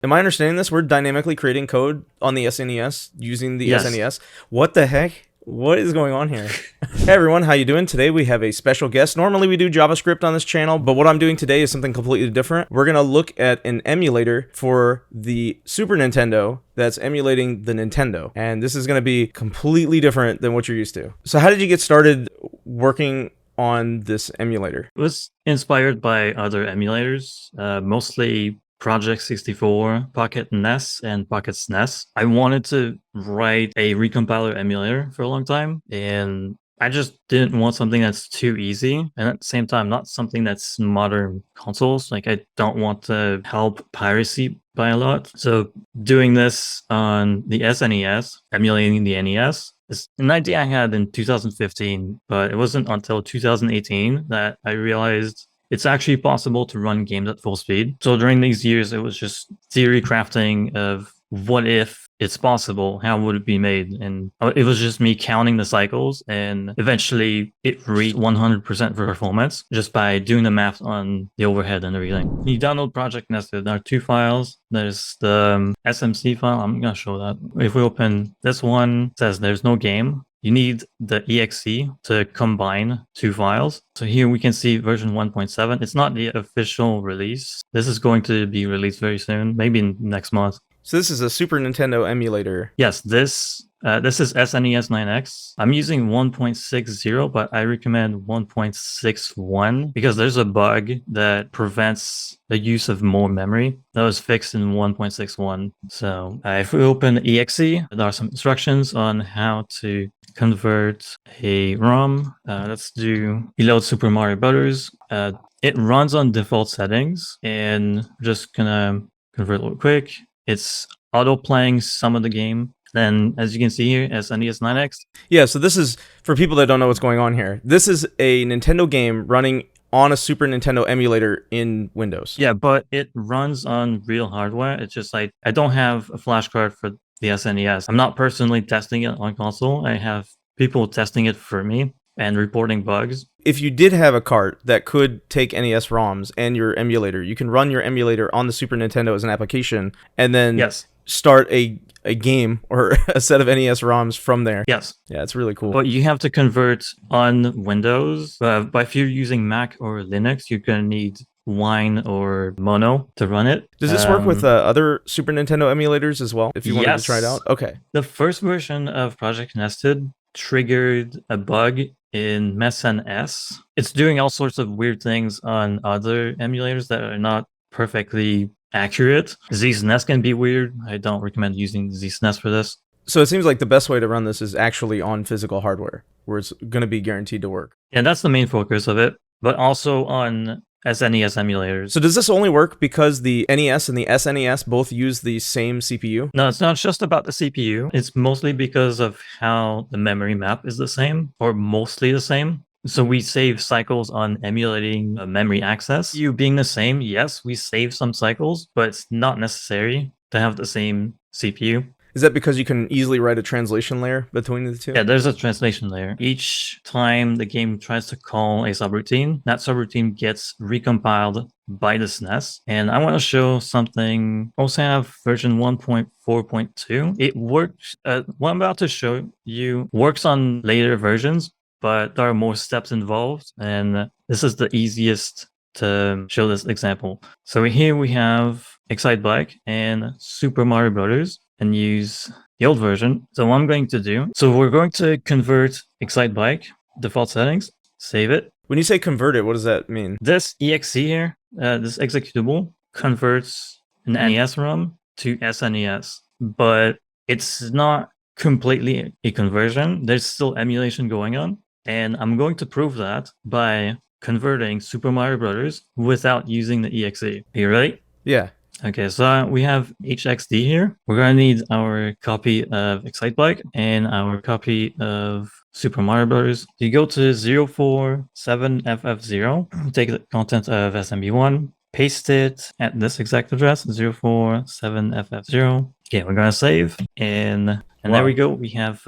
Am I understanding this? We're dynamically creating code on the SNES using the Yes. SNES. What the heck? What is going on here? Hey everyone, how you doing? Today we have a special guest. Normally we do JavaScript on this channel, but what I'm doing today is something completely different. We're gonna look at an emulator for the Super Nintendo that's emulating the Nintendo. And this is gonna be completely different than what you're used to. So how did you get started working on this emulator? It was inspired by other emulators, mostly Project 64, Pocket NES, and Pocket SNES. I wanted to write a recompiler emulator for a long time, and I just didn't want something that's too easy, and at the same time, not something that's modern consoles. Like, I don't want to help piracy by a lot. So doing this on the SNES, emulating the NES, it's an idea I had in 2015, but it wasn't until 2018 that I realized it's actually possible to run games at full speed. So during these years, it was just theory crafting of what if it's possible, how would it be made? And it was just me counting the cycles, and eventually it reached 100% performance just by doing the math on the overhead and everything. You download Project Nested. There are two files. There's the SMC file. I'm going to show that. If we open this one, it says there's no game. You need the exe to combine two files. So here we can see version 1.7. It's not the official release. This is going to be released very soon, maybe next month. So this is a Super Nintendo emulator. Yes, this is SNES 9X. I'm using 1.60, but I recommend 1.61 because there's a bug that prevents the use of more memory. That was fixed in 1.61. So if we open exe, there are some instructions on how to convert a ROM. Let's do reload Super Mario Brothers. It runs on default settings, and we're just gonna convert real quick. It's auto playing some of the game. Then, as you can see here, SNES 9X. Yeah, so this is, for people that don't know what's going on here, this is a Nintendo game running on a Super Nintendo emulator in Windows. Yeah, but it runs on real hardware. It's just like, I don't have a flash card for the SNES. I'm not personally testing it on console. I have people testing it for me and reporting bugs. If you did have a cart that could take NES ROMs and your emulator, you can run your emulator on the Super Nintendo as an application and then start a game or a set of NES ROMs from there. Yes. Yeah, it's really cool. But you have to convert on Windows. But if you're using Mac or Linux, you're going to need Wine or Mono to run it. Does this work with other Super Nintendo emulators as well, if you wanted to try it out? Okay. The first version of Project Nested triggered a bug in SNES. It's doing all sorts of weird things on other emulators that are not perfectly accurate. ZSNES can be weird. I don't recommend using ZSNES for this. So it seems like the best way to run this is actually on physical hardware, where it's going to be guaranteed to work. Yeah, that's the main focus of it, but also on SNES emulators. So does this only work because the NES and the SNES both use the same CPU? No, it's not just about the CPU. It's mostly because of how the memory map is the same, or mostly the same. So we save cycles on emulating memory access. You being the same, yes, we save some cycles, but it's not necessary to have the same CPU. Is that because you can easily write a translation layer between the two? Yeah, there's a translation layer. Each time the game tries to call a subroutine, that subroutine gets recompiled by the SNES. And I want to show something. Also have version 1.4.2. It works. What I'm about to show you works on later versions, but there are more steps involved. And this is the easiest to show this example. So here we have Excite Bike and Super Mario Brothers, and use the old version. So what I'm going to do, so we're going to convert Excite Bike, default settings, save it. When you say convert it, what does that mean? This exe here, this executable, converts an NES ROM to SNES, but it's not completely a conversion. There's still emulation going on, and I'm going to prove that by converting Super Mario Brothers without using the exe. Are you ready? Yeah. Okay, so we have HXD here. We're going to need our copy of Excite Bike and our copy of Super Mario Brothers. You go to 047FF0, take the content of SMB1, paste it at this exact address, 047FF0. Okay, we're going to save, and there we go. We have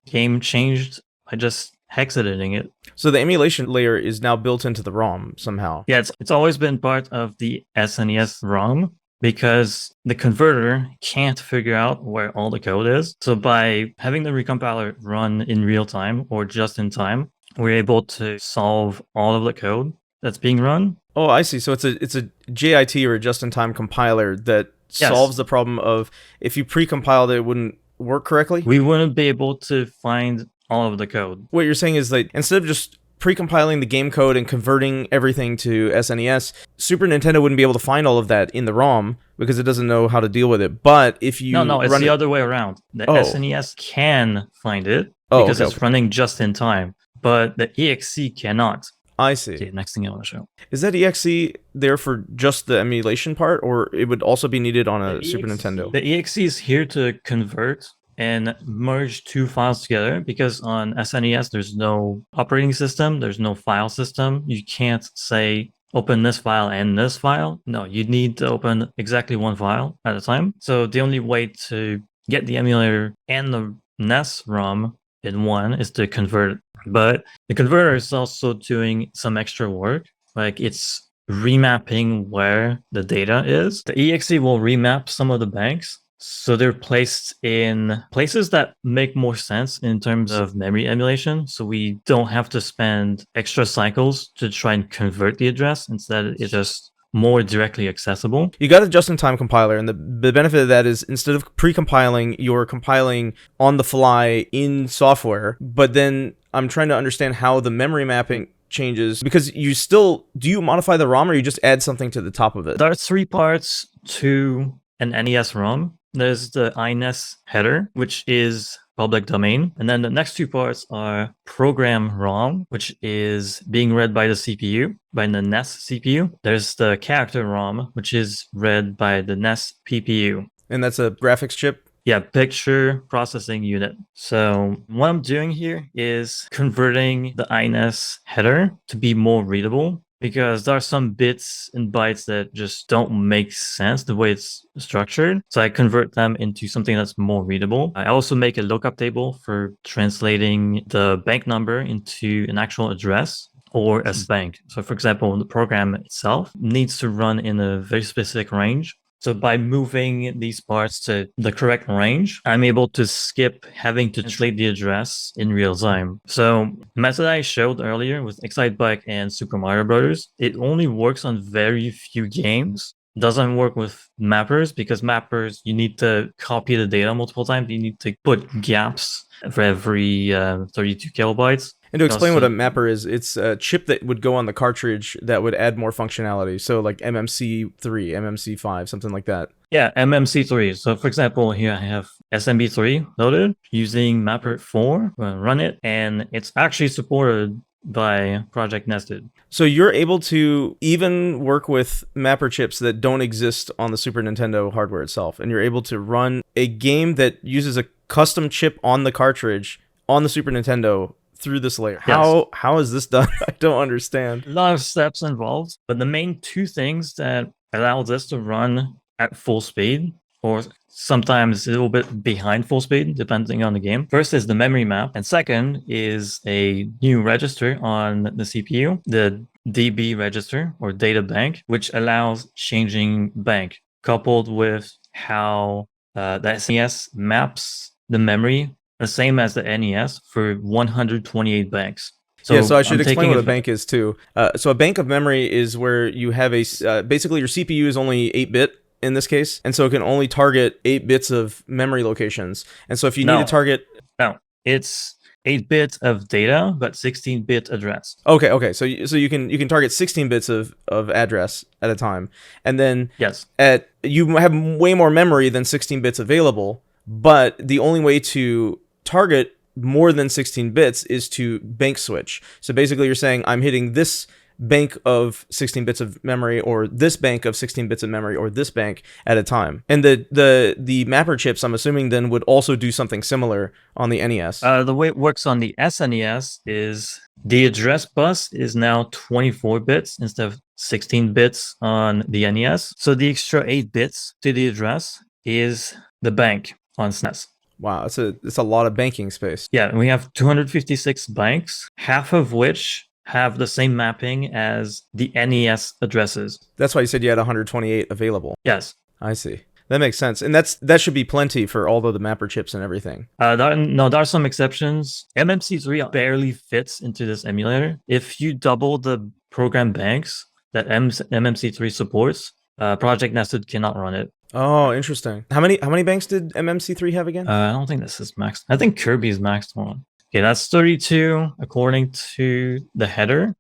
game changed by just hex editing it. So the emulation layer is now built into the ROM somehow. Yeah, it's always been part of the SNES ROM, because the converter can't figure out where all the code is. So by having the recompiler run in real time or just in time, we're able to solve all of the code that's being run. Oh, I see. So it's a JIT or a just-in-time compiler that solves the problem of if you pre-compiled it wouldn't work correctly? We wouldn't be able to find all of the code. What you're saying is that instead of just pre-compiling the game code and converting everything to SNES, Super Nintendo wouldn't be able to find all of that in the ROM because it doesn't know how to deal with it. But if you No, it's the other way around. The SNES can find it because it's running just in time, but the EXE cannot. I see. Okay, next thing I want to show. Is that EXE there for just the emulation part, or it would also be needed on a Super Nintendo? The EXE is here to convert and merge two files together, because on SNES there's no operating system, there's no file system. You can't say open this file and this file. No, you need to open exactly one file at a time. So the only way to get the emulator and the NES ROM in one is to convert it. But the converter is also doing some extra work, like it's remapping where the data is. The EXE will remap some of the banks, so they're placed in places that make more sense in terms of memory emulation, so we don't have to spend extra cycles to try and convert the address. Instead, it's just more directly accessible. You got a just-in-time compiler, and the benefit of that is instead of pre-compiling, you're compiling on the fly in software. But then I'm trying to understand how the memory mapping changes, because do you modify the ROM or you just add something to the top of it? There are three parts to an NES ROM. There's the INES header, which is public domain. And then the next two parts are program ROM, which is being read by the CPU, by the NES CPU. There's the character ROM, which is read by the NES PPU. And that's a graphics chip? Yeah, picture processing unit. So what I'm doing here is converting the INES header to be more readable, because there are some bits and bytes that just don't make sense the way it's structured. So I convert them into something that's more readable. I also make a lookup table for translating the bank number into an actual address or a bank. So for example, the program itself needs to run in a very specific range. So by moving these parts to the correct range, I'm able to skip having to translate the address in real time. So the method I showed earlier with Excitebike and Super Mario Brothers, it only works on very few games. It doesn't work with mappers, because mappers, you need to copy the data multiple times. You need to put gaps for every 32 kilobytes. And to explain what a mapper is, it's a chip that would go on the cartridge that would add more functionality. So like MMC3, MMC5, something like that. Yeah, MMC3. So for example, here I have SMB3 loaded using mapper 4. We're going to run it, and it's actually supported by Project Nested. So you're able to even work with mapper chips that don't exist on the Super Nintendo hardware itself, and you're able to run a game that uses a custom chip on the cartridge on the Super Nintendo through this layer. Yes. How is this done? I don't understand. A lot of steps involved, but the main two things that allow this to run at full speed, or sometimes a little bit behind full speed, depending on the game. First is the memory map, and second is a new register on the CPU, the DB register or data bank, which allows changing bank, coupled with how the SNES maps the memory the same as the NES for 128 banks. So I should explain what a bank is too. So a bank of memory is where you have basically your CPU is only 8-bit in this case, and so it can only target 8 bits of memory locations. And so if you need to target... No, it's 8-bit of data, but 16-bit address. Okay. So you can target 16 bits of address at a time, and then yes, you have way more memory than 16 bits available. But the only way to target more than 16 bits is to bank switch. So basically you're saying I'm hitting this bank of 16 bits of memory, or this bank of 16 bits of memory, or this bank at a time. And the mapper chips, I'm assuming, then would also do something similar on the NES. The way it works on the SNES is the address bus is now 24 bits instead of 16 bits on the NES. So the extra 8 bits to the address is the bank on SNES. Wow, it's a lot of banking space. Yeah, and we have 256 banks, half of which have the same mapping as the NES addresses. That's why you said you had 128 available. Yes. I see. That makes sense. And that should be plenty for all of the mapper chips and everything. No, there are some exceptions. MMC3 barely fits into this emulator. If you double the program banks that MMC3 supports, Project Nested cannot run it. Oh, interesting. How many banks did MMC3 have again? I don't think this is maxed. I think Kirby's maxed one. Okay, that's 32 according to the header.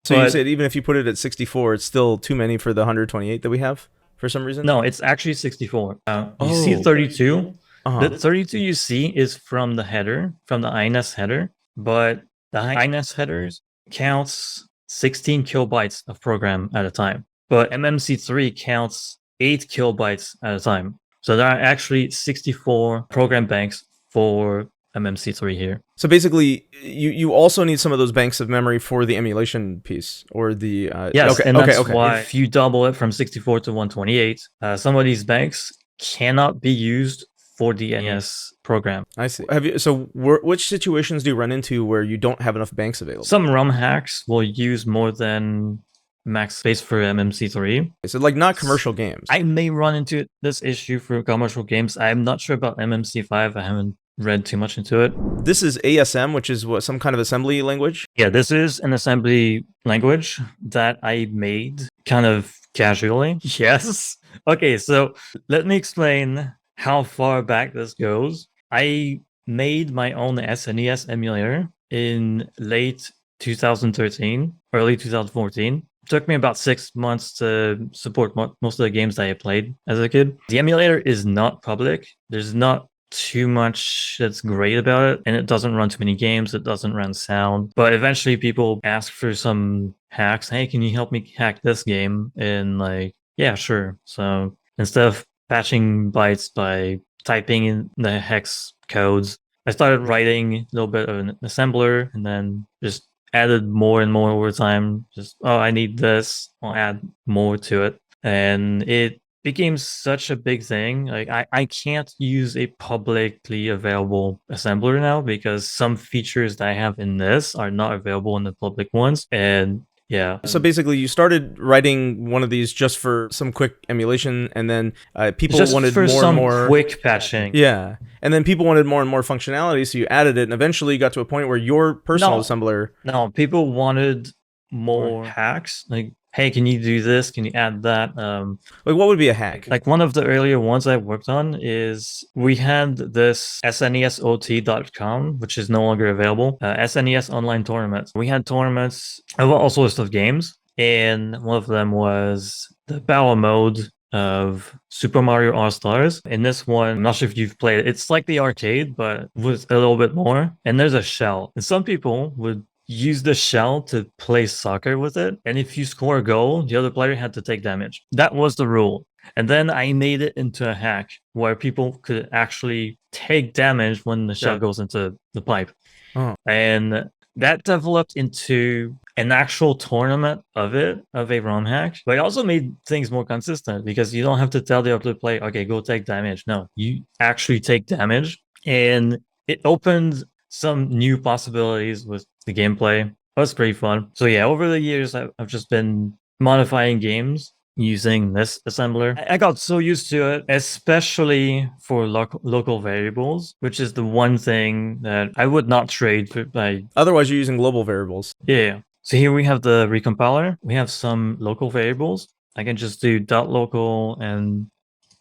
So you said even if you put it at 64, it's still too many for the 128 that we have for some reason? No, it's actually 64. You see 32? The 32 you see is from the header, from the INS header, but the INS headers counts 16 kilobytes of program at a time. But MMC3 counts 8 kilobytes at a time. So there are actually 64 program banks for MMC3 here. So basically, you also need some of those banks of memory for the emulation piece, or the... yes, and that's why if you double it from 64 to 128, some of these banks cannot be used for the NES program. I see. Which situations do you run into where you don't have enough banks available? Some ROM hacks will use more than max space for MMC3. So like not commercial games. I may run into this issue for commercial games. I'm not sure about MMC5. I haven't read too much into it. This is ASM, which is what, some kind of assembly language? Yeah, this is an assembly language that I made kind of casually. Yes. Okay, so let me explain how far back this goes. I made my own SNES emulator in late 2013, early 2014. It took me about 6 months to support most of the games that I played as a kid. The emulator is not public. There's not too much that's great about it, and it doesn't run too many games. It doesn't run sound. But eventually people ask for some hacks. Hey, can you help me hack this game? And like, yeah, sure. So instead of patching bytes by typing in the hex codes, I started writing a little bit of an assembler and then just added more and more over time. Just, oh, I need this, I'll add more to it. And it became such a big thing. Like I can't use a publicly available assembler now because some features that I have in this are not available in the public ones. And yeah. So basically you started writing one of these just for some quick emulation, and then people just wanted for more some and more quick patching. Yeah. And then people wanted more and more functionality, so you added it, and eventually you got to a point where your personal assembler... No, people wanted more hacks. Like, hey, can you do this? Can you add that? Like, what would be a hack? Like, one of the earlier ones I worked on is we had this SNESOT.com, which is no longer available, SNES online tournaments. We had tournaments of all sorts of games, and one of them was the battle mode of Super Mario All-Stars. In this one, I'm not sure if you've played it. It's like the arcade, but with a little bit more. And there's a shell. And some people would use the shell to play soccer with it. And if you score a goal, the other player had to take damage. That was the rule. And then I made it into a hack where people could actually take damage when the shell goes into the pipe. Oh. And that developed into an actual tournament of a ROM hack. But it also made things more consistent because you don't have to tell the other player, okay, go take damage. No, you actually take damage. And it opened some new possibilities with the gameplay. That was pretty fun. So yeah, over the years, I've just been modifying games using this assembler. I got so used to it, especially for local variables, which is the one thing that I would not trade for by... Otherwise, you're using global variables. Yeah. So here we have the recompiler. We have some local variables. I can just do .local and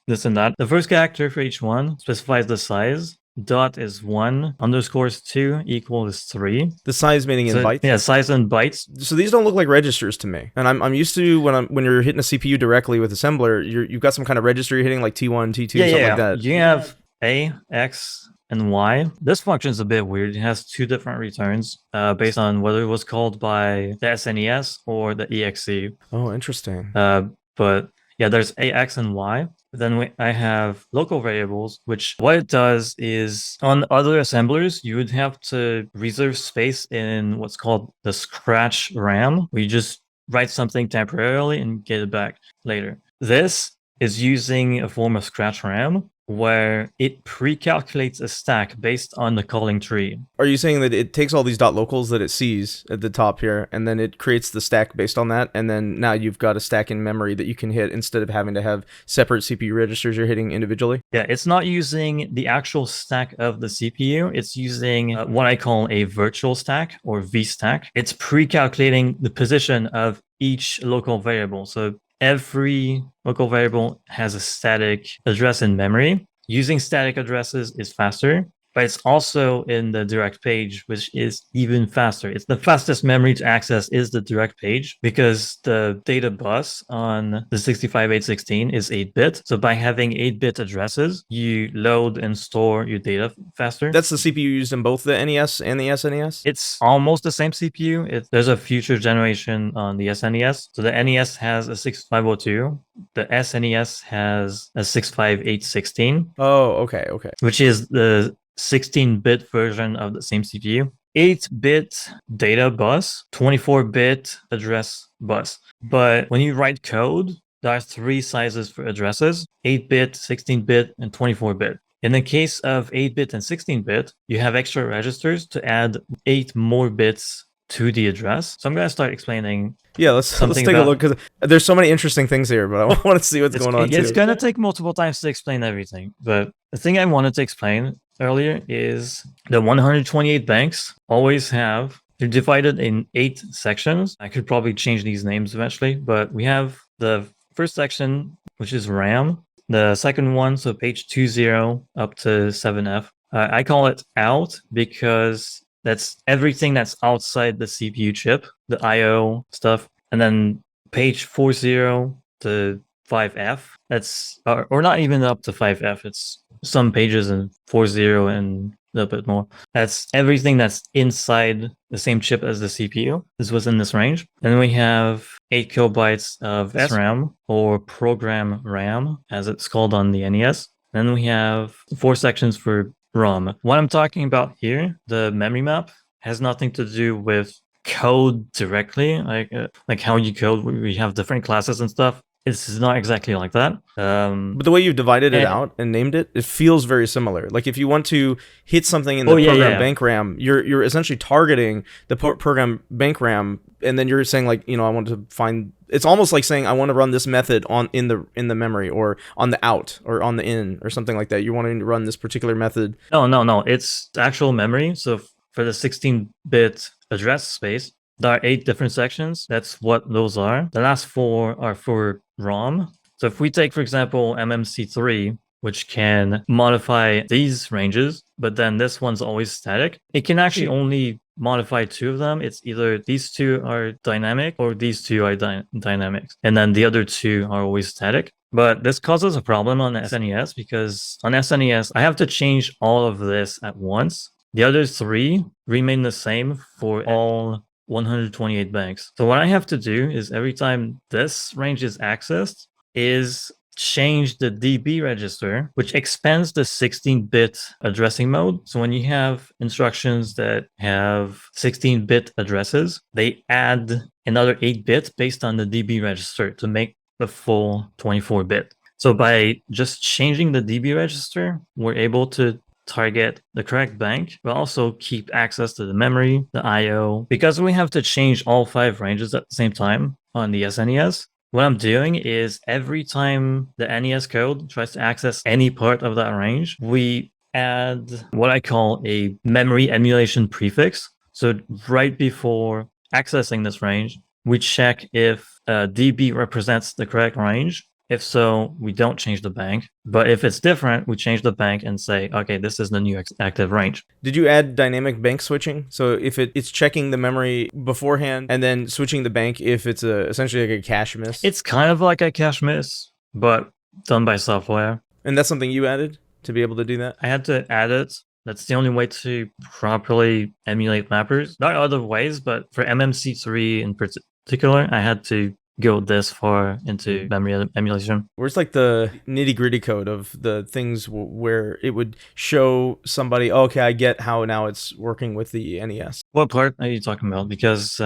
this and that. The first character for each one specifies the size. Dot is 1, underscores 2 equals 3. The size meaning in bytes? Yeah, size in bytes. So these don't look like registers to me. And I'm used to when you're hitting a CPU directly with assembler, you've got some kind of register you're hitting, like T1, T2, something like that. You have A, X, and Y. This function is a bit weird. It has 2 different returns based on whether it was called by the SNES or the EXE. Oh, interesting. But yeah, there's A, X, and Y. Then I have local variables, which what it does is on other assemblers, you would have to reserve space in what's called the scratch RAM, where you just write something temporarily and get it back later. This is using a form of scratch RAM where it pre-calculates a stack based on the calling tree. Are you saying that it takes all these .locals that it sees at the top here, and then it creates the stack based on that, and then now you've got a stack in memory that you can hit instead of having to have separate CPU registers you're hitting individually? Yeah, it's not using the actual stack of the CPU. It's using what I call a virtual stack or VStack. It's pre-calculating the position of each local variable. So every local variable has a static address in memory. Using static addresses is faster, but it's also in the direct page, which is even faster. It's the fastest memory to access is the direct page because the data bus on the 65816 is 8-bit. So by having 8-bit addresses, you load and store your data faster. That's the CPU used in both the NES and the SNES? It's almost the same CPU. There's a future generation on the SNES. So the NES has a 6502. The SNES has a 65816. Oh, okay. Which is the 16-bit version of the same CPU. 8-bit data bus, 24-bit address bus. But when you write code, there are 3 sizes for addresses: 8-bit, 16-bit, and 24-bit. In the case of 8-bit and 16-bit, you have extra registers to add 8 more bits to the address. So I'm going to start explaining. Yeah, let's take a look, because there's so many interesting things here, but I want to see what's going on. It's going to take multiple times to explain everything. But the thing I wanted to explain earlier is the 128 banks always have, they're divided in 8 sections. I could probably change these names eventually, but we have the first section, which is RAM. The second one, so page 20 up to 7F. I call it out because that's everything that's outside the CPU chip, the I/O stuff. And then page 40 to 5F, that's, or not even up to 5F, it's some pages in 40 and a little bit more. That's everything that's inside the same chip as the CPU. This was in this range. Then we have 8 kilobytes of SRAM, or program RAM, as it's called on the NES. Then we have 4 sections for ROM. What I'm talking about here, the memory map, has nothing to do with code directly, like how you code. We have different classes and stuff. It's not exactly like that. But the way you've divided it out and named it, it feels very similar. Like if you want to hit something in the program bank RAM, you're essentially targeting the program bank RAM, and then you're saying like, I want to find. It's almost like saying I want to run this method in the memory, or on the out, or on the in, or something like that. You're wanting to run this particular method. No. It's actual memory. So for the 16-bit address space, there are 8 different sections. That's what those are. The last 4 are for ROM. So if we take, for example, MMC3, which can modify these ranges, but then this one's always static, it can actually only modify 2 of them. It's either these 2 are dynamic or these 2 are dynamics. And then the other 2 are always static. But this causes a problem on the SNES because on SNES, I have to change all of this at once. The other 3 remain the same for all 128 banks. So what I have to do is every time this range is accessed is change the DB register, which expands the 16-bit addressing mode. So when you have instructions that have 16-bit addresses, they add another 8 bits based on the DB register to make the full 24-bit. So by just changing the DB register, we're able to target the correct bank, but also keep access to the memory, the I/O. Because we have to change all 5 ranges at the same time on the SNES, what I'm doing is every time the NES code tries to access any part of that range, we add what I call a memory emulation prefix. So right before accessing this range, we check if DB represents the correct range. If so, we don't change the bank. But if it's different, we change the bank and say, okay, this is the new active range. Did you add dynamic bank switching? So if it's checking the memory beforehand and then switching the bank if it's essentially like a cache miss? It's kind of like a cache miss, but done by software. And that's something you added to be able to do that? I had to add it. That's the only way to properly emulate mappers. There are other ways, but for MMC3 in particular, I had to go this far into memory emulation. Where's like the nitty-gritty code of the things where it would show somebody, okay, I get how now it's working with the NES. What part are you talking about? Because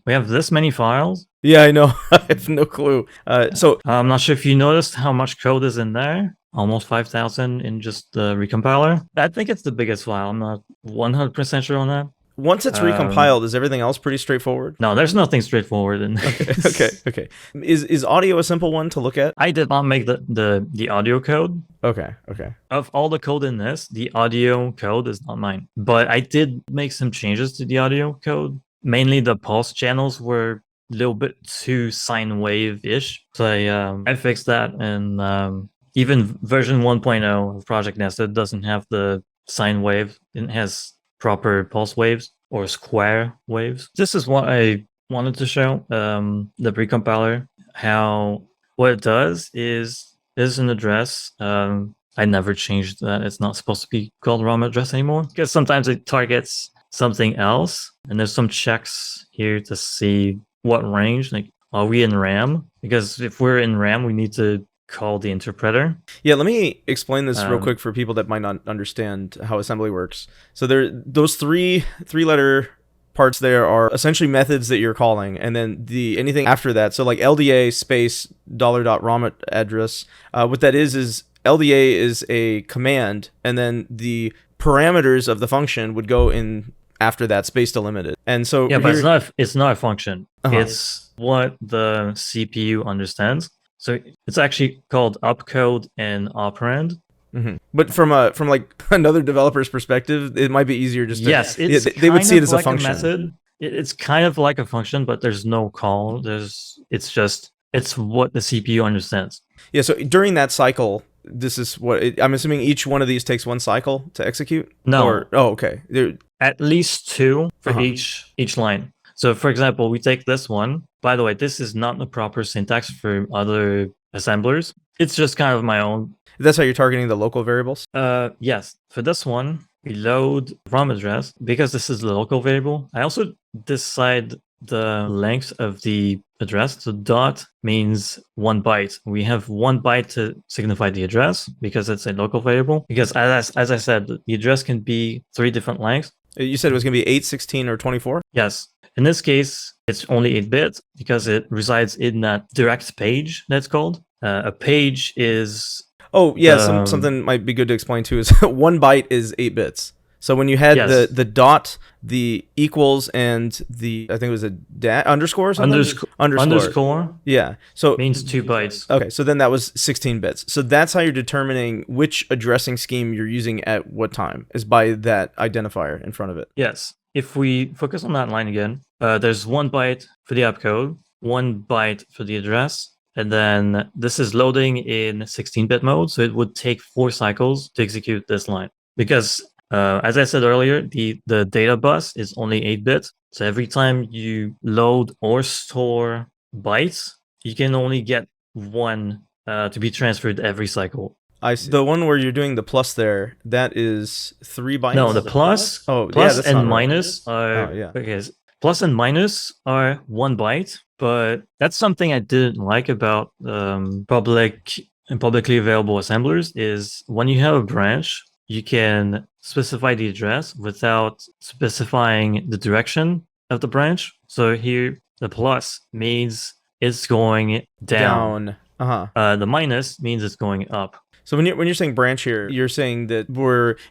we have this many files. Yeah, I know. I have no clue. So I'm not sure if you noticed how much code is in there. almost 5,000 in just the recompiler. I think it's the biggest file. I'm not 100% sure on that. Once it's recompiled, is everything else pretty straightforward? No, there's nothing straightforward in this. Okay. Is audio a simple one to look at? I did not make the audio code. Okay. Of all the code in this, the audio code is not mine. But I did make some changes to the audio code. Mainly the pulse channels were a little bit too sine wave-ish. So I fixed that, and even version 1.0 of Project Nested doesn't have the sine wave. It has proper pulse waves or square waves. This is what I wanted to show, the precompiler, how what it does is an address. I never changed that. It's not supposed to be called ROM address anymore because sometimes it targets something else, and there's some checks here to see what range, like are we in RAM? Because if we're in RAM, we need to call the interpreter. Yeah, let me explain this real quick for people that might not understand how assembly works. So those three-letter parts there are essentially methods that you're calling, and then anything after that. So like LDA space $.rom address. What that is LDA is a command, and then the parameters of the function would go in after that, space delimited. And so yeah, but it's not a function. It's what the CPU understands. So it's actually called opcode and operand. But from like another developer's perspective, it might be easier just to, yes, they would see it as a function. Method. It's kind of like a function, but there's no call. It's what the CPU understands. Yeah. So during that cycle, this is what I'm assuming each one of these takes one cycle to execute. No. Okay. At least two for each line. So for example, we take this one. By the way, this is not the proper syntax for other assemblers. It's just kind of my own. That's how you're targeting the local variables? Yes. For this one, we load ROM address because this is the local variable. I also decide the length of the address. So dot means 1 byte. We have 1 byte to signify the address because it's a local variable. Because as I said, the address can be 3 different lengths. You said it was going to be 8, 16, or 24? Yes. In this case, it's only 8-bit because it resides in that direct page that's called. A page is... Oh, yeah, something might be good to explain too is 1 byte is 8 bits. So when you had the dot, the equals, and the, I think it was a underscore or something? Underscore. Yeah. So means 2 bytes. Okay, so then that was 16 bits. So that's how you're determining which addressing scheme you're using at what time, is by that identifier in front of it. Yes. If we focus on that line again, there's 1 byte for the opcode, 1 byte for the address, and then this is loading in 16-bit mode, so it would take 4 cycles to execute this line. Because, as I said earlier, the data bus is only 8-bit, so every time you load or store bytes, you can only get 1 to be transferred every cycle. I see. The one where you're doing the plus there, that is 3 bytes? No, the plus, and minus are... Okay, plus and minus are 1 byte, but that's something I didn't like about publicly available assemblers is when you have a branch, you can specify the address without specifying the direction of the branch. So here, the plus means it's going down. The minus means it's going up. So when you're saying branch here, you're saying that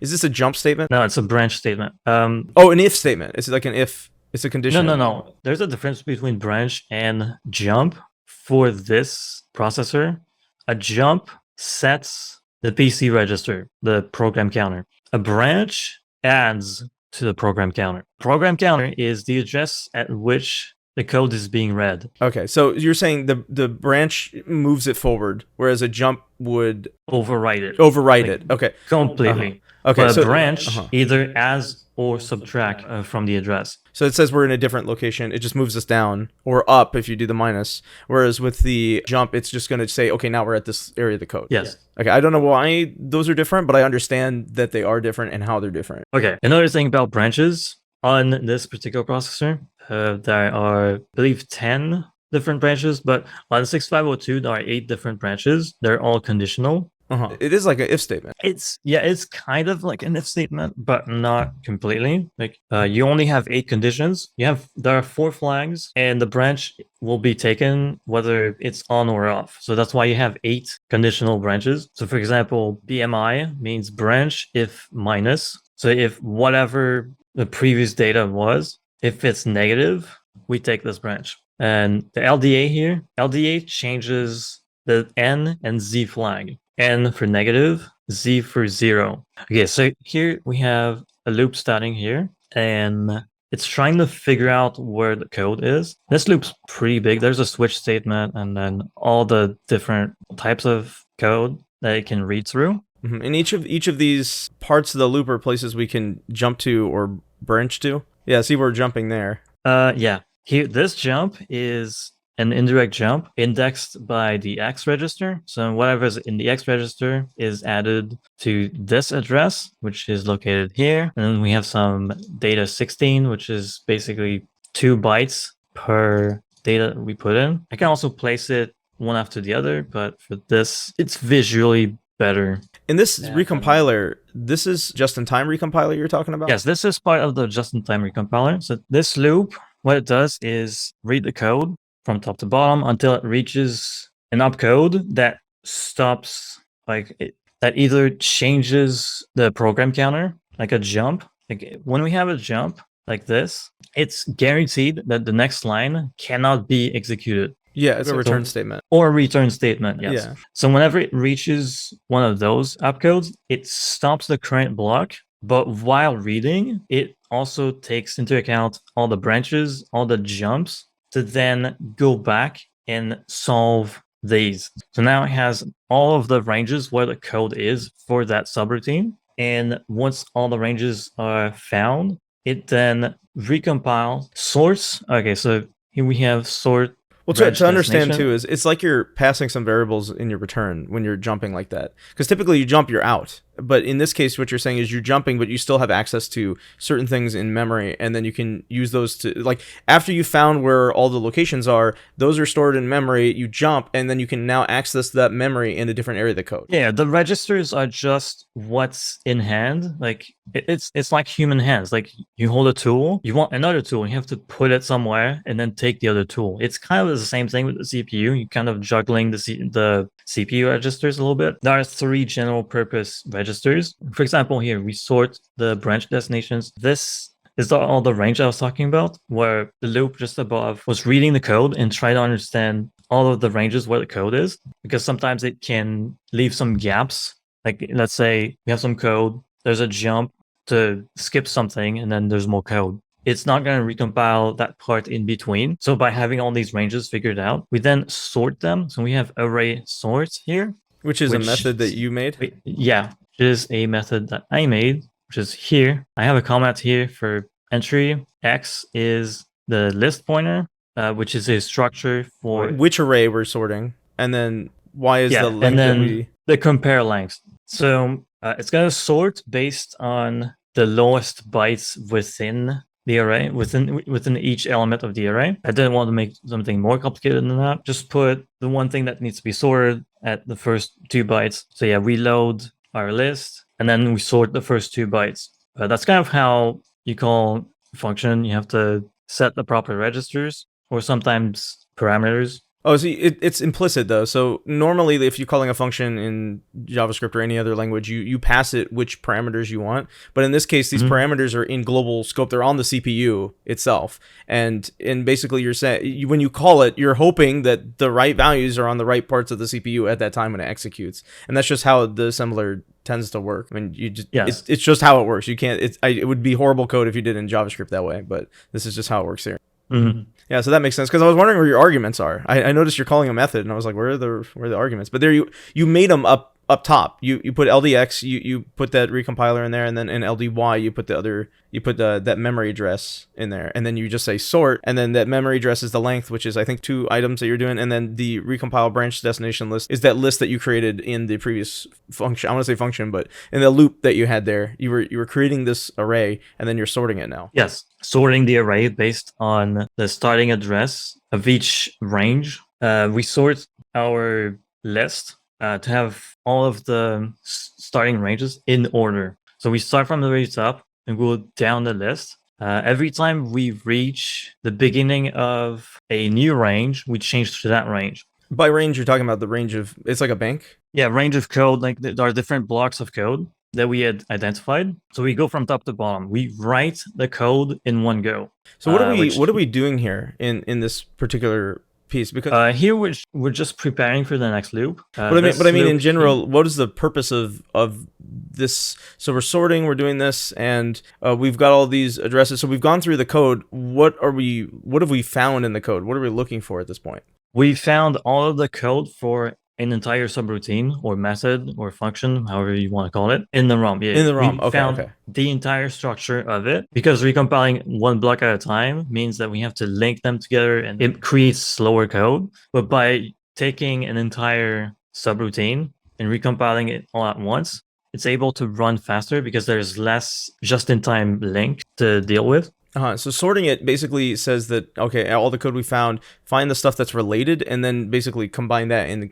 is this a jump statement? No, it's a branch statement. An if statement. It's like an if. It's a condition. No. There's a difference between branch and jump. For this processor, a jump sets the PC register, the program counter. A branch adds to the program counter. Program counter is the address at which the code is being read. Okay, so you're saying the branch moves it forward, whereas a jump would override it. Okay. Completely. Okay, but so a branch either adds or subtract from the address. So it says we're in a different location. It just moves us down or up if you do the minus. Whereas with the jump, it's just going to say, okay, now we're at this area of the code. Yes. Okay, I don't know why those are different, but I understand that they are different and how they're different. Okay, another thing about branches on this particular processor, there are, I believe, 10 different branches, but on 6502, there are 8 different branches. They're all conditional. It is like an if statement. It's kind of like an if statement, but not completely. Like you only have 8 conditions. There are 4 flags, and the branch will be taken whether it's on or off. So that's why you have 8 conditional branches. So for example, BMI means branch if minus. So if whatever the previous data was, if it's negative, we take this branch. And the LDA here, LDA changes the N and Z flag. N for negative, Z for 0. Okay, so here we have a loop starting here, and it's trying to figure out where the code is. This loop's pretty big. There's a switch statement and then all the different types of code that it can read through. And each of these parts of the loop are places we can jump to or branch to. Yeah, see, we're jumping there. Yeah. Here, this jump is an indirect jump indexed by the X register. So whatever's in the X register is added to this address, which is located here. And then we have some data 16, which is basically 2 bytes per data we put in. I can also place it one after the other, but for this, it's visually better. In this recompiler, this is just-in-time recompiler you're talking about? Yes, this is part of the just-in-time recompiler. So this loop, what it does is read the code from top to bottom until it reaches an opcode that stops, that either changes the program counter, like a jump. Like when we have a jump like this, it's guaranteed that the next line cannot be executed. Yeah, it's a return statement. Or a return statement, yes. Yeah. So whenever it reaches one of those opcodes, it stops the current block, but while reading, it also takes into account all the branches, all the jumps, to then go back and solve these. So now it has all of the ranges where the code is for that subroutine. And once all the ranges are found, it then recompile sorts. Okay, so here we have sort. Well, to understand too, is it's like you're passing some variables in your return when you're jumping like that. Because typically you jump, you're out. But in this case, what you're saying is you're jumping, but you still have access to certain things in memory, and then you can use those to, like, after you found where all the locations are, those are stored in memory, you jump, and then you can now access that memory in a different area of the code. Yeah, the registers are just what's in hand. Like, it's like human hands. Like, you hold a tool, you want another tool, you have to put it somewhere, and then take the other tool. It's kind of the same thing with the CPU. You're kind of juggling the CPU registers a little bit. There are 3 general purpose registers. For example, here we sort the branch destinations. This is all the range I was talking about, where the loop just above was reading the code and trying to understand all of the ranges where the code is, because sometimes it can leave some gaps. Like, let's say we have some code, there's a jump to skip something, and then there's more code. It's not going to recompile that part in between. So by having all these ranges figured out, we then sort them. So we have array sort here. Which is a method that you made? Yeah, which is a method that I made, which is here. I have a comment here for entry. X is the list pointer, which is a structure for... Which array we're sorting. And then Y is the length and then the compare length. So it's going to sort based on the lowest bytes within the array, within each element of the array. I didn't want to make something more complicated than that. Just put the one thing that needs to be sorted at the first 2 bytes. So yeah, we load our list, and then we sort the first 2 bytes. That's kind of how you call a function. You have to set the proper registers, or sometimes parameters. Oh, see, it's implicit though. So normally, if you're calling a function in JavaScript or any other language, you pass it which parameters you want. But in this case, these parameters are in global scope. They're on the CPU itself, and basically, you're saying when you call it, you're hoping that the right values are on the right parts of the CPU at that time when it executes. And that's just how the assembler tends to work. I mean, it's just how it works. You can't. It would be horrible code if you did it in JavaScript that way. But this is just how it works here. Mm-hmm. Yeah, so that makes sense, because I was wondering where your arguments are. I noticed you're calling a method, and I was like, where are the arguments? But there you made them up top. You put LDX, you put that recompiler in there, and then in LDY you put that memory address in there, and then you just say sort, and then that memory address is the length, which is I think 2 items that you're doing, and then the recompile branch destination list is that list that you created in the previous function. I want to say function, but in the loop that you had there, you were creating this array, and then you're sorting it now. Yes, sorting the array based on the starting address of each range. We sort our list to have all of the starting ranges in order. So we start from the very top and go down the list. Every time we reach the beginning of a new range, we change to that range. By range, you're talking about the range of, it's like a bank? Yeah, range of code, like there are different blocks of code that we had identified. So we go from top to bottom. We write the code in one go. So what are we doing here in this particular piece? Because here we're just preparing for the next loop. but I mean in general, what is the purpose of this? So we're sorting, we're doing this, and we've got all these addresses. So we've gone through the code. What have we found in the code? What are we looking for at this point? We found all of the code for an entire subroutine or method or function, however you want to call it, in the ROM. Yeah, in the ROM. We found the entire structure of it, because recompiling one block at a time means that we have to link them together, and it creates slower code. But by taking an entire subroutine and recompiling it all at once, it's able to run faster because there's less just-in-time link to deal with. So sorting it basically says that, okay, all the code we found, find the stuff that's related, and then basically combine that and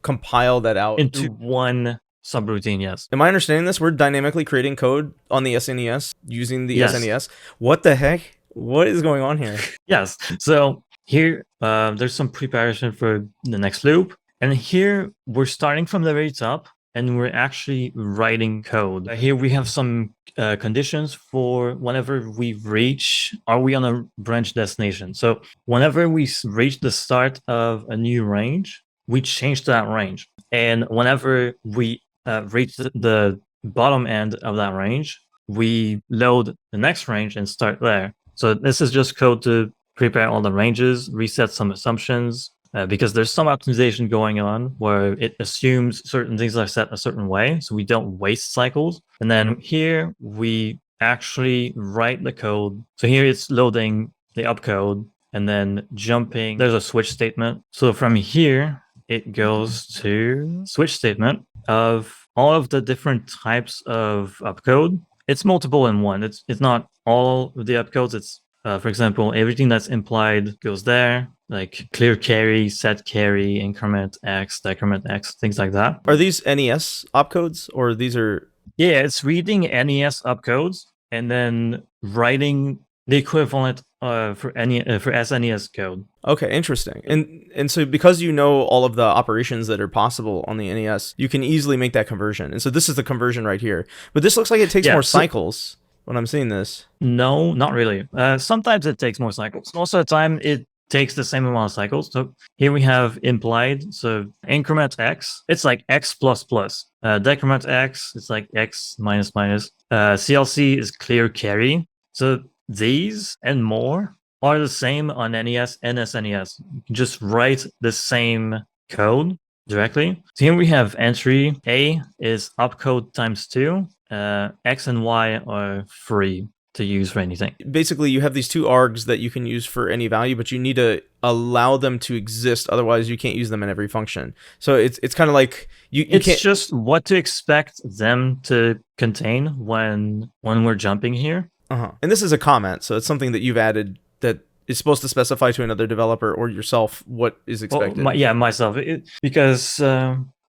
compile that out into one subroutine. Yes. Am I understanding this? We're dynamically creating code on the SNES using the SNES. What the heck? What is going on here? Yes. So here, there's some preparation for the next loop. And here we're starting from the very top, and we're actually writing code. Here we have some conditions for whenever we reach, are we on a branch destination? So whenever we reach the start of a new range, we change to that range. And whenever we reach the bottom end of that range, we load the next range and start there. So this is just code to prepare all the ranges, reset some assumptions, because there's some optimization going on where it assumes certain things are set a certain way, so we don't waste cycles. And then here we actually write the code. So here it's loading the opcode and then jumping. There's a switch statement. So from here, it goes to switch statement of all of the different types of opcode. It's multiple in one. It's not all of the opcodes. It's for example, everything that's implied goes there, like clear carry, set carry, increment X, decrement X, things like that. Are these NES opcodes, or these are? Yeah, it's reading NES opcodes and then writing the equivalent for SNES code. Okay, interesting. And so because you know all of the operations that are possible on the NES, you can easily make that conversion. And so this is the conversion right here. But this looks like it takes more cycles. When I'm seeing this. No, not really. Sometimes it takes more cycles. Most of the time, it takes the same amount of cycles. So here we have implied. So increment X, it's like X plus plus. Decrement X, it's like X minus minus. CLC is clear carry. So these and more are the same on NES and SNES. You can just write the same code directly. So here we have entry. A is opcode times 2. X and Y are free to use for anything. Basically, you have these two args that you can use for any value, but you need to allow them to exist. Otherwise, you can't use them in every function. So it's kind of like it's can't... just what to expect them to contain when we're jumping here. And this is a comment, so it's something that you've added that is supposed to specify to another developer or yourself what is expected. Myself, because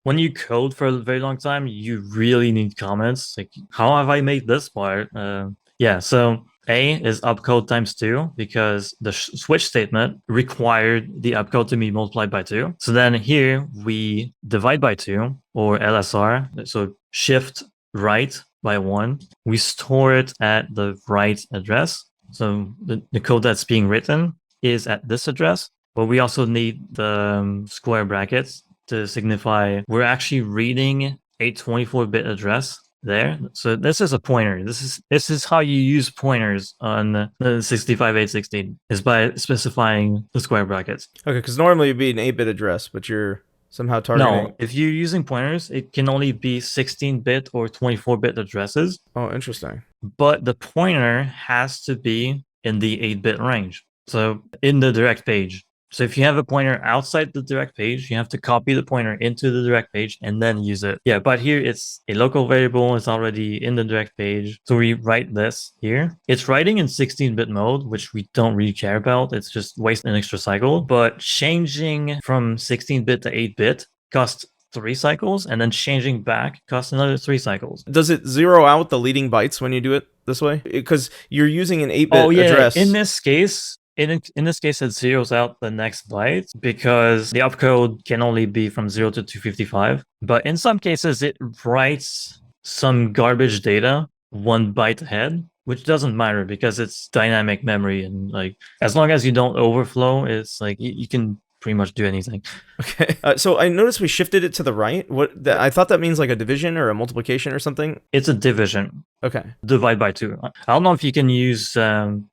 when you code for a very long time, you really need comments. Like, how have I made this part? So A is opcode times 2 because the switch statement required the opcode to be multiplied by 2. So then here we divide by 2 or LSR. So shift right by 1. We store it at the right address. So the code that's being written is at this address, but we also need the square brackets to signify we're actually reading a 24-bit address there. So this is a pointer. This is how you use pointers on the 65/816 is by specifying the square brackets. Okay, because normally it'd be an 8-bit address, but you're somehow targeting. No, if you're using pointers, it can only be 16-bit or 24-bit addresses. Oh, interesting. But the pointer has to be in the 8-bit range. So in the direct page. So if you have a pointer outside the direct page, you have to copy the pointer into the direct page and then use it. Yeah, but here it's a local variable. It's already in the direct page. So we write this here. It's writing in 16-bit mode, which we don't really care about. It's just waste an extra cycle. But changing from 16-bit to 8-bit costs 3 cycles, and then changing back costs another 3 cycles. Does it zero out the leading bytes when you do it this way? Because you're using an 8-bit address. In this case, it zeroes out the next byte because the opcode can only be from 0 to 255. But in some cases, it writes some garbage data 1 byte ahead, which doesn't matter because it's dynamic memory, and like as long as you don't overflow, it's like you can pretty much do anything. Okay. So I noticed we shifted it to the right. I thought that means like a division or a multiplication or something. It's a division. Okay. Divide by 2. I don't know if you can use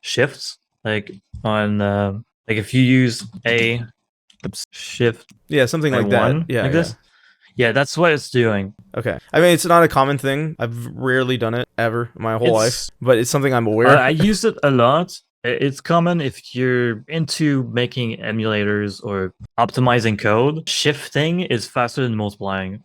shifts like on like if you use a shift. Yeah, something like that. Yeah, like this. Yeah, that's what it's doing. Okay. I mean, it's not a common thing. I've rarely done it ever in my whole life, but it's something I'm aware of. I use it a lot. It's common if you're into making emulators or optimizing code. Shifting is faster than multiplying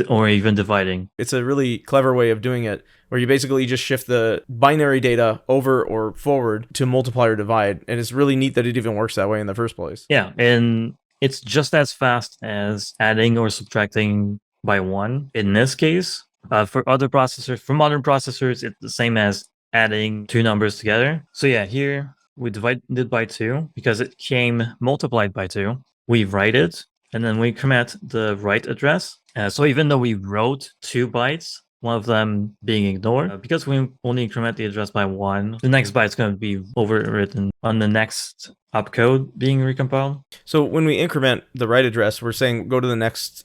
or even dividing. It's a really clever way of doing it, where you basically just shift the binary data over or forward to multiply or divide. And it's really neat that it even works that way in the first place. Yeah, and it's just as fast as adding or subtracting by 1. In this case, for other processors, for modern processors, it's the same as adding 2 numbers together. So yeah, here we divided by 2 because it came multiplied by 2. We write it, and then we increment the write address. So even though we wrote 2 bytes, one of them being ignored, because we only increment the address by 1, the next byte's going to be overwritten on the next opcode being recompiled. So when we increment the write address, we're saying go to the next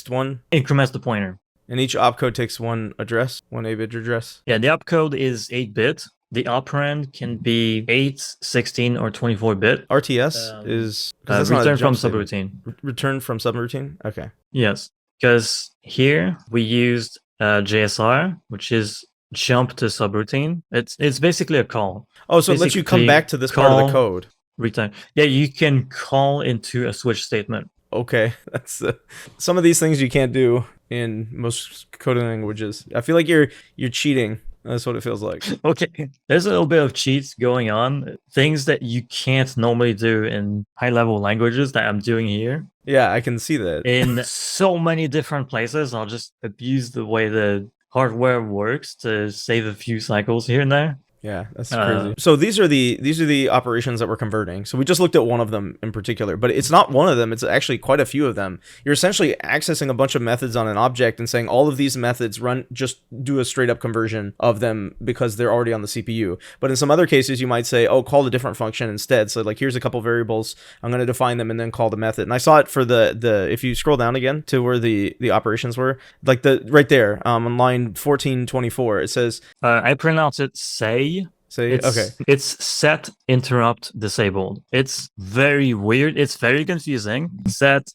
one? Increments the pointer. And each opcode takes one address, one 8-bit address? Yeah, the opcode is 8-bit. The operand can be 8, 16, or 24-bit. RTS is... return from subroutine. Return from subroutine? Okay. Yes, because here we used JSR, which is jump to subroutine. It's basically a call. Oh, so it lets you come back to this part of the code. Return. Yeah, you can call into a switch statement. Okay, that's some of these things you can't do in most coding languages. I feel like you're cheating. That's what it feels like. Okay, there's a little bit of cheats going on. Things that you can't normally do in high-level languages that I'm doing here. Yeah, I can see that. In so many different places, I'll just abuse the way the hardware works to save a few cycles here and there. Yeah, that's crazy. So these are the operations that we're converting. So we just looked at one of them in particular, but it's not one of them. It's actually quite a few of them. You're essentially accessing a bunch of methods on an object and saying all of these methods just do a straight up conversion of them because they're already on the CPU. But in some other cases, you might say, oh, call a different function instead. So like, here's a couple variables. I'm going to define them and then call the method. And I saw it for the if you scroll down again to where the operations were, like right there on line 1424, it says, I pronounce it say. Okay. It's set interrupt disabled. It's very weird. It's very confusing. Set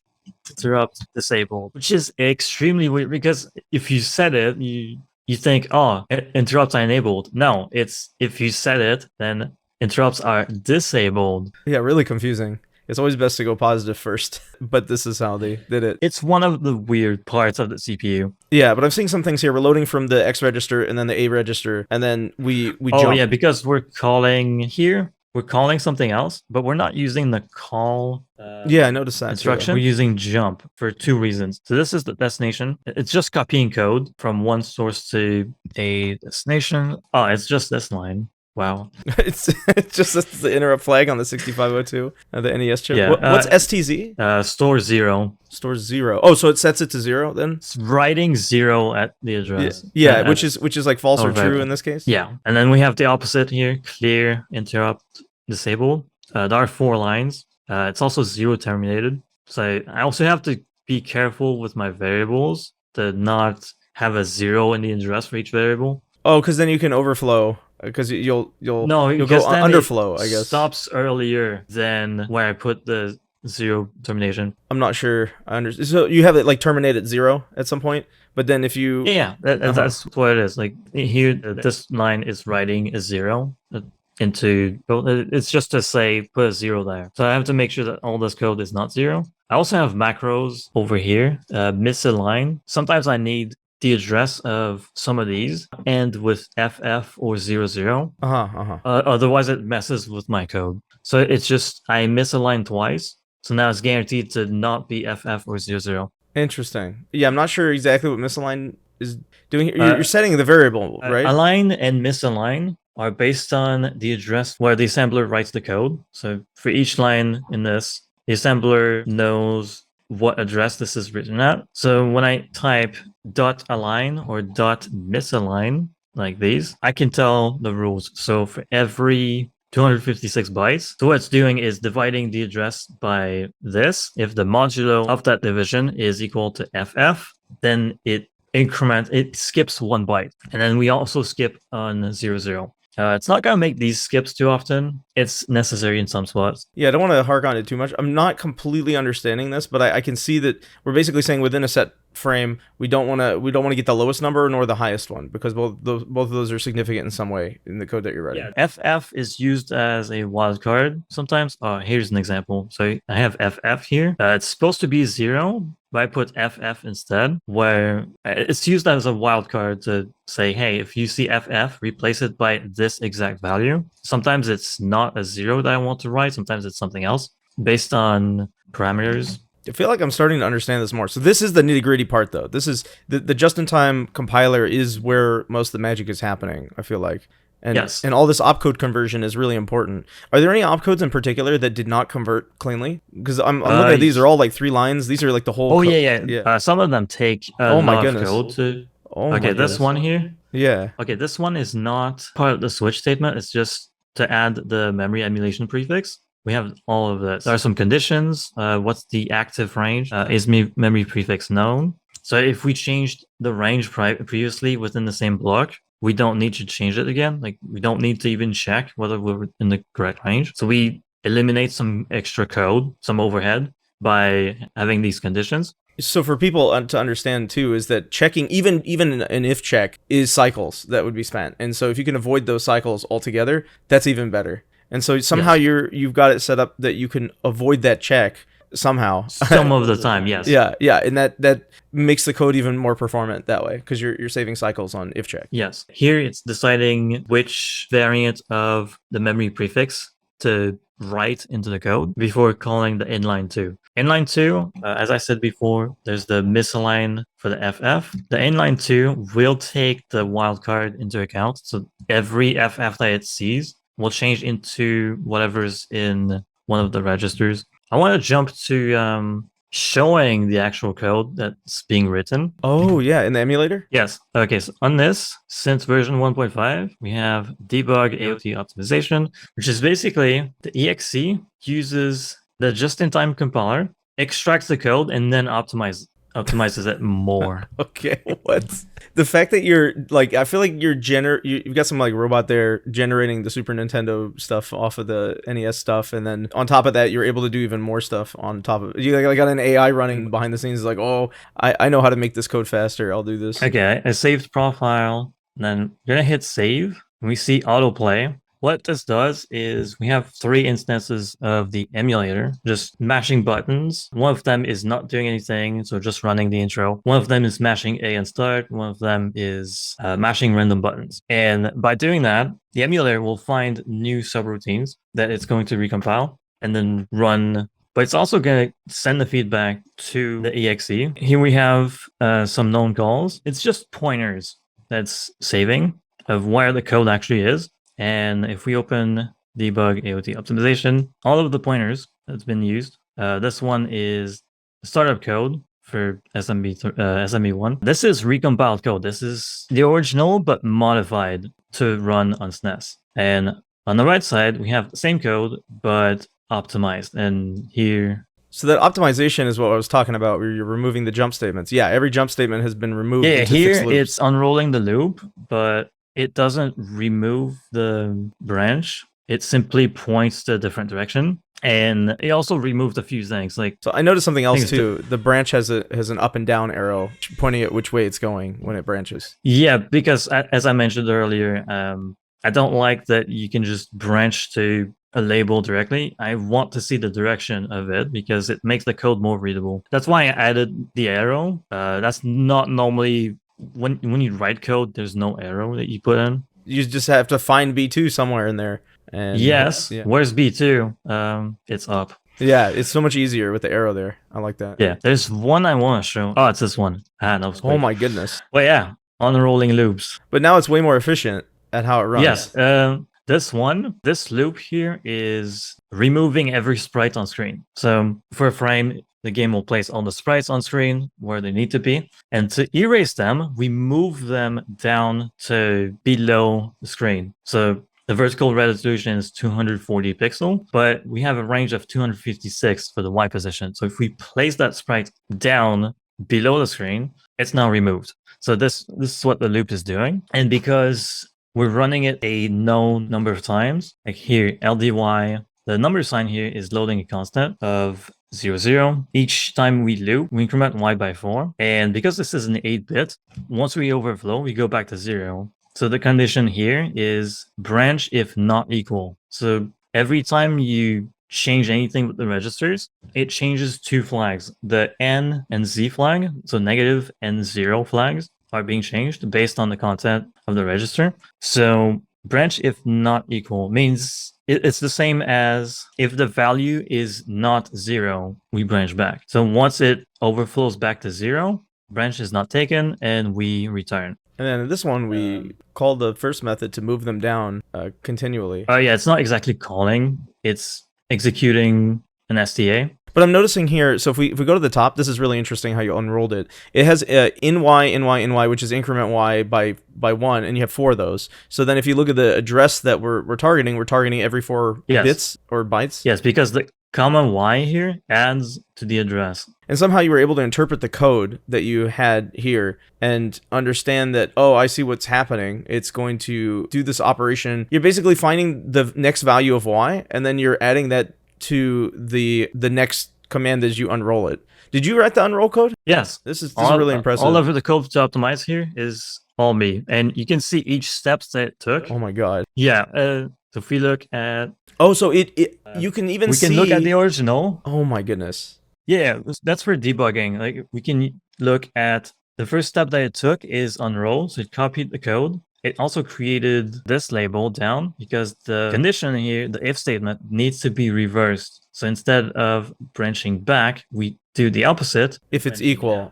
interrupt disabled, which is extremely weird because if you set it, you think, oh, interrupts are enabled. No, it's if you set it, then interrupts are disabled. Yeah, really confusing. It's always best to go positive first, but this is how they did it. It's one of the weird parts of the CPU. Yeah, but I'm seeing some things here. We're loading from the X register and then the A register, and then we jump. Oh, yeah, because we're calling something else, but we're not using the call yeah, I noticed that instruction. too. We're using jump for 2 reasons. So this is the destination. It's just copying code from one source to a destination. Oh, it's just this line. Wow. it's just the interrupt flag on the 6502, the NES chip. Yeah, what's STZ? Store 0. Store 0. Oh, so it sets it to 0 then? It's writing 0 at the address. Yeah, which is like false or true in this case? Yeah. And then we have the opposite here, clear, interrupt, disable. There are 4 lines. It's also 0 terminated. So I also have to be careful with my variables to not have a 0 in the address for each variable. Oh, because then you can overflow. Because you'll go underflow, I guess. Stops earlier than where I put the 0 termination. I'm not sure. I understand. So you have it like terminate at 0 at some point, but then if you that's what it is. Like here, this line is writing a 0 into. It's just to say put a 0 there. So I have to make sure that all this code is not 0. I also have macros over here. Miss a line. Sometimes I need the address of some of these and with FF or 00. Otherwise it messes with my code. So it's just I miss a line twice. So now it's guaranteed to not be FF or 00. Interesting. Yeah, I'm not sure exactly what misalign is doing here. You're Uh, setting the variable, right? Align and misalign are based on the address where the assembler writes the code. So for each line in this, the assembler knows what address this is written at. So when I type .align or .misalign like these, I can tell the rules. So for every 256 bytes. So what it's doing is dividing the address by this. If the modulo of that division is equal to FF, then it skips 1 byte. And then we also skip on 00. It's not going to make these skips too often. It's necessary in some spots. Yeah, I don't want to hark on it too much. I'm not completely understanding this, but I can see that we're basically saying within a set frame, we don't want to get the lowest number nor the highest one, because both of those are significant in some way in the code that you're writing. Yeah, FF is used as a wildcard sometimes. Here's an example. So I have FF here. It's supposed to be 0, but I put FF instead, where it's used as a wildcard to say, hey, if you see FF, replace it by this exact value. Sometimes it's not a 0 that I want to write. Sometimes it's something else based on parameters. I feel like I'm starting to understand this more. So this is the nitty-gritty part, though. This is the just-in-time compiler is where most of the magic is happening, I feel like. And, yes. And all this opcode conversion is really important. Are there any opcodes in particular that did not convert cleanly? Because I'm looking at these are all like 3 lines. These are like the whole. Oh yeah. Some of them take a lot of code to. Okay, this one here. Yeah. Okay, this one is not part of the switch statement. It's just to add the memory emulation prefix. We have all of this. There are some conditions. What's the active range? Is memory prefix known? So if we changed the range previously within the same block, we don't need to change it again. Like we don't need to even check whether we're in the correct range. So we eliminate some extra code, some overhead by having these conditions. So for people to understand too, is that checking even an if check is cycles that would be spent, and so if you can avoid those cycles altogether, that's even better. And so somehow you've got it set up that you can avoid that check somehow. Some of the time, yes. Yeah, and that makes the code even more performant that way because you're saving cycles on if check. Yes. Here it's deciding which variant of the memory prefix to write into the code before calling the inline 2. Inline 2, as I said before, there's the misalign for the FF. The inline 2 will take the wildcard into account. So every FF that it sees will change into whatever's in one of the registers. I want to jump to showing the actual code that's being written. Oh, yeah, in the emulator? Yes. Okay, so on this, since version 1.5, we have Debug Aot Optimization, which is basically the exe uses the just-in-time compiler, extracts the code, and then optimizes it more. Okay, what? The fact that you're like, I feel like you've got some like robot there generating the Super Nintendo stuff off of the NES stuff, and then on top of that, you're able to do even more stuff on top of it. You like got an AI running behind the scenes, like, oh, I know how to make this code faster. I'll do this. Okay, I saved profile, and then you're gonna hit save, and we see autoplay. What this does is we have 3 instances of the emulator, just mashing buttons. One of them is not doing anything, so just running the intro. One of them is mashing A and start. One of them is mashing random buttons. And by doing that, the emulator will find new subroutines that it's going to recompile and then run. But it's also going to send the feedback to the exe. Here we have some known calls. It's just pointers that's saving of where the code actually is. And if we open Debug Aot Optimization, all of the pointers that's been used, this one is startup code for SME1. This is recompiled code. This is the original, but modified to run on SNES. And on the right side, we have the same code, but optimized. And here... So that optimization is what I was talking about, where you're removing the jump statements. Yeah, every jump statement has been removed. Yeah, here it's unrolling the loop, but it doesn't remove the branch. It simply points to a different direction. And it also removed a few things. Like, so I noticed something else too. The branch has an up and down arrow pointing at which way it's going when it branches. Yeah, because as I mentioned earlier, I don't like that you can just branch to a label directly. I want to see the direction of it because it makes the code more readable. That's why I added the arrow. That's not normally... When you write code, there's no arrow that you put in. You just have to find B2 somewhere in there. And yes. Yeah. Where's B2? It's up. Yeah, it's so much easier with the arrow there. I like that. Yeah, there's one I want to show. Oh, it's this one. Ah, that was quick. Oh my goodness. But yeah, unrolling loops. But now it's way more efficient at how it runs. Yes, this loop here is removing every sprite on screen. So for a frame, the game will place all the sprites on screen where they need to be. And to erase them, we move them down to below the screen. So the vertical resolution is 240 pixel, but we have a range of 256 for the Y position. So if we place that sprite down below the screen, it's now removed. So this is what the loop is doing. And because we're running it a known number of times, like here, LDY, the number sign here is loading a constant of 0, 0. Each time we loop, we increment Y by 4. And because this is an 8-bit, once we overflow, we go back to 0. So the condition here is branch if not equal. So every time you change anything with the registers, it changes 2 flags. The N and Z flag, so negative and 0 flags, are being changed based on the content of the register. So branch if not equal means it's the same as if the value is not 0, we branch back. So once it overflows back to 0, branch is not taken and we return. And then in this one, we call the first method to move them down continually. Oh yeah, it's not exactly calling, it's executing an STA. But I'm noticing here, so if we go to the top, this is really interesting how you unrolled it. It has in Y, which is increment Y by 1, and you have 4 of those. So then if you look at the address that we're targeting every 4 bits or bytes. Yes, because the comma Y here adds to the address. And somehow you were able to interpret the code that you had here and understand that, oh, I see what's happening. It's going to do this operation. You're basically finding the next value of Y, and then you're adding that to the next command as you unroll it. Did you write the unroll code? Yes. This is really impressive. All of the code to optimize here is all me. And you can see each steps that it took. Oh my god. Yeah. So if we look at... Oh, so you can even see... We can look at the original. Oh my goodness. Yeah, that's for debugging. Like we can look at the first step that it took is unroll. So it copied the code. It also created this label down because the condition here, the if statement, needs to be reversed. So instead of branching back, we do the opposite. If it's equal.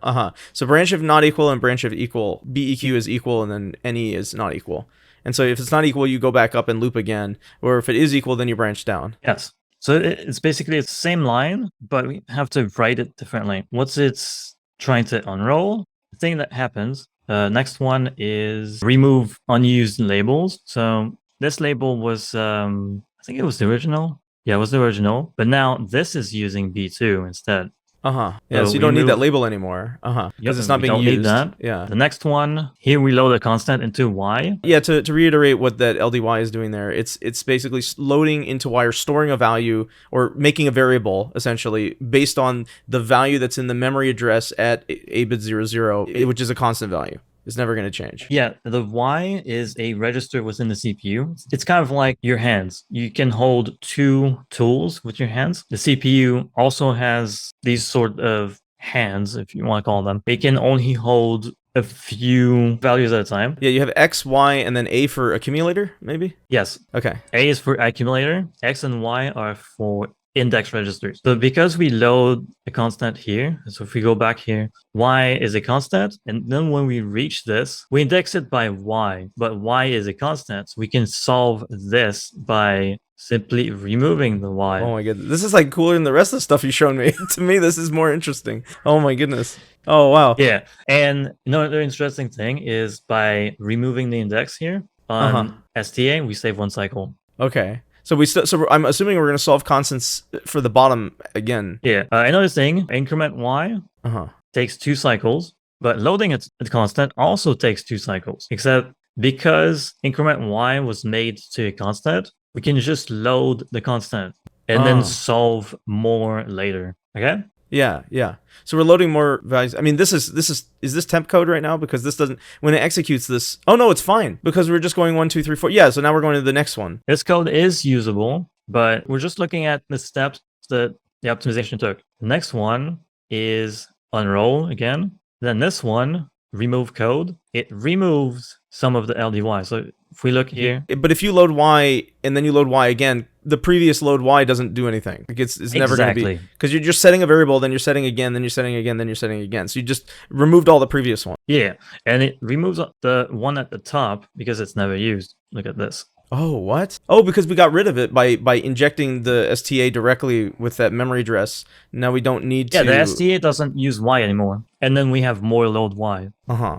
So branch if not equal and branch if equal. BEQ is equal and then NE is not equal. And so if it's not equal, you go back up and loop again. Or if it is equal, then you branch down. Yes. So it's basically the same line, but we have to write it differently. Once it's trying to unroll, the thing that happens, next one is remove unused labels. So this label was, I think it was the original. Yeah, it was the original. But now this is using B2 instead. Yeah, so you don't need that label anymore. Because it's not being used. Need that. Yeah. The next one, here we load a constant into Y. Yeah, to reiterate what that LDY is doing there, it's basically loading into Y or storing a value or making a variable, essentially, based on the value that's in the memory address at a bit 00, which is a constant value. It's never going to change. Yeah, the Y is a register within the CPU. It's kind of like your hands. You can hold 2 tools with your hands. The CPU also has these sort of hands, if you want to call them. It can only hold a few values at a time. Yeah, you have X, Y, and then A for accumulator, maybe? Yes. Okay. A is for accumulator. X and Y are for index registers. So because we load a constant here, so if we go back here, Y is a constant, and then when we reach this, we index it by Y, but Y is a constant. So we can solve this by simply removing the Y. Oh my goodness. This is like cooler than the rest of the stuff you showed me. To me, this is more interesting. Oh my goodness. Oh, wow. Yeah. And another interesting thing is by removing the index here on STA, we save 1 cycle. Okay. So I'm assuming we're going to solve constants for the bottom again. Yeah. Another thing, increment Y takes 2 cycles, but loading a constant also takes 2 cycles. Except because increment Y was made to a constant, we can just load the constant and then solve more later. Okay? Yeah. So we're loading more values. I mean, is this temp code right now? Because this doesn't, when it executes this, oh no, it's fine because we're just going 1, 2, 3, 4. Yeah. So now we're going to the next one. This code is usable, but we're just looking at the steps that the optimization took. The next one is unroll again. Then this one, remove code. It removes some of the LDY. So if we look here, But if you load Y and then you load Y again, the previous load Y doesn't do anything. Like it's never going to be, because you're just setting a variable, then you're setting again, then you're setting again, then you're setting again. So you just removed all the previous one. Yeah, and it removes the one at the top because it's never used. Look at this. Oh, what? Oh, because we got rid of it by injecting the STA directly with that memory address. Now we don't need to... Yeah, the STA doesn't use Y anymore. And then we have more load Y.